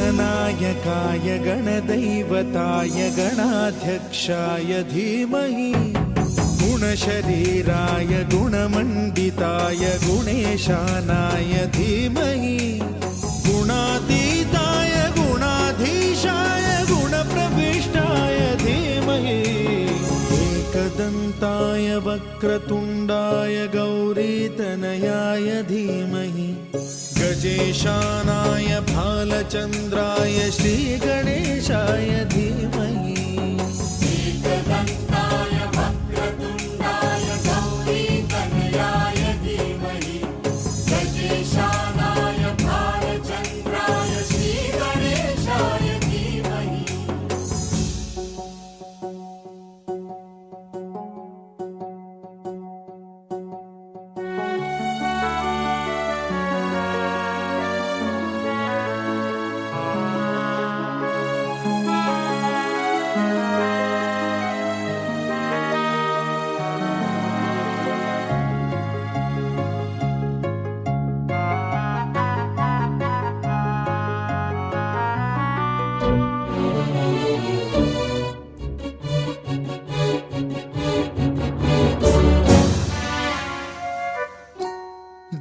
गणनायकाय गणदैवताय गणाध्यक्षाय धीमहि गुणशरीराय गुणमण्डिताय गुणेशानाय धीमहि गुणातीताय गुणाधीशाय गुणप्रविष्टाय धीमहि एकदन्ताय वक्रतुण्डाय गौरीतनयाय धीमहि गजेशानाय भालचन्द्राय श्रीगणेशाय धीमहि एकदन्ताय वक्रतुण्डाय गौरीतनयाय धीमहि गजेशानाय भालचन्द्राय श्रीगणेशाय धीमहि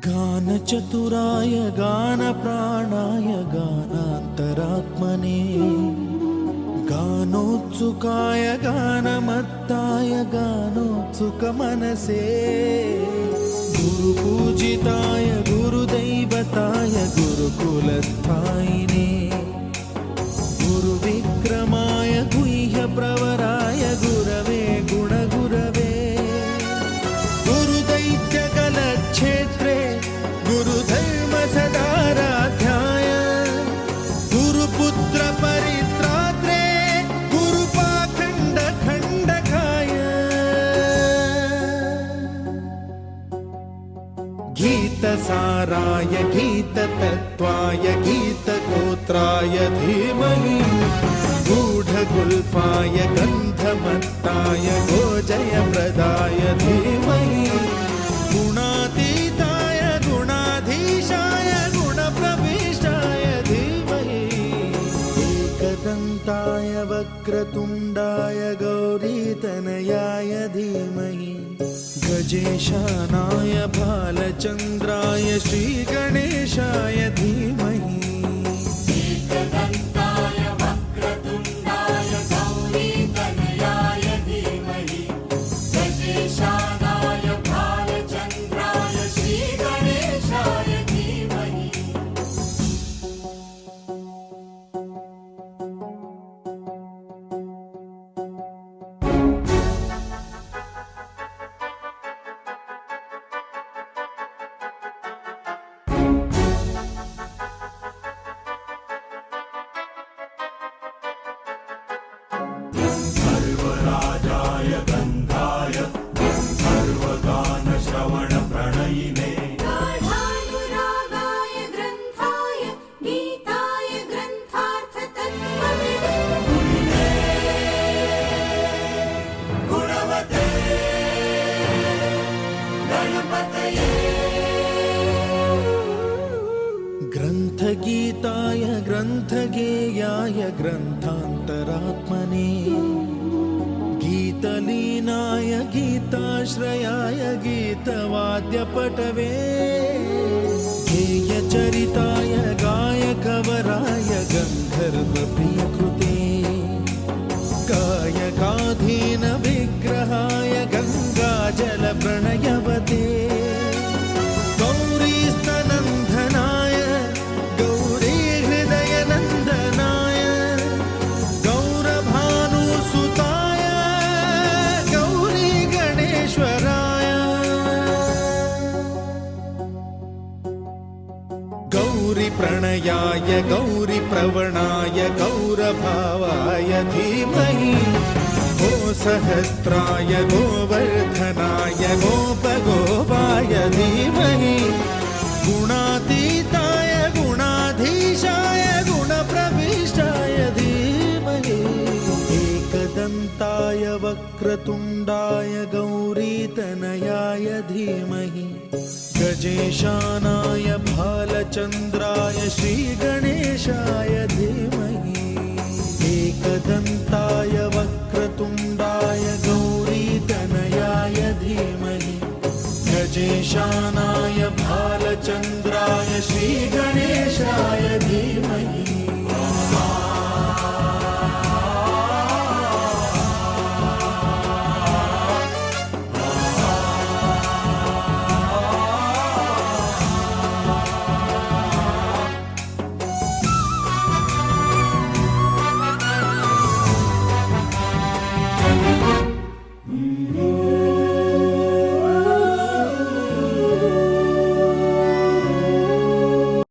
गानचतुराय गानप्राणाय गानान्तरात्मने गानोत्सुकाय गानमत्ताय गानोत्सुकमनसे गुरुपूजिताय गुरुदैवताय गुरुकुलस्थायिने गुरुविक्रमाय गुह्यप्रवराय गुरवे गुणगुरवे गुरुदैत्यकलक्षेत्रे गुरुधर्मसदाराध्याय गुरुपुत्र परित्रात्रे गुरुपाखण्डखण्डकाय गीतसाराय गीततत्त्वाय गीतगोत्राय धीमहि गूढगुल्फाय गन्धमत्ताय गोजयप्रदाय धीमहि गुणातीताय गुणाधीशाय गुणप्रविष्टाय धीमहि एकदन्ताय वक्रतुण्डाय गौरीतनयाय धीमहि गजेशानाय भालचन्द्राय श्रीगणेशाय धीमहि एकदन्ताय वक्रतुण्डाय गौरीतनयाय धीमहि गजेशानाय भालचन्द्राय श्रीगणेशाय धीमहि सर्वराजाय गन्धाय सर्वगानश्रवणप्रणयिने गाढानुरागाय ग्रन्थाय गीताय ग्रन्थार्थतत्त्वविदे गुणवते गणपतये ग्रन्थगीताय ग्रन्थगेयाय ग्रन्थान्तरात्मने गीतलीनाय गीताश्रयाय गीतवाद्यपटवे गेयचरिताय गायकवराय गन्धर्वप्रियकृते गौरीतनयाय गौरीप्रवणाय गौरभावाय धीमहि गोसहस्राय गोवर्धनाय गोपगोपाय धीमहि गुणातीताय गुणाधीशाय गुणप्रविष्टाय धीमहि एकदन्ताय वक्रतुण्डाय गौरीतनयाय धीमहि गजेशानाय भालचन्द्राय श्रीगणेशाय धीमहि एकदन्ताय वक्रतुण्डाय गौरीतनयाय धीमहि गजेशानाय भालचन्द्राय श्रीगणेशाय धीमहि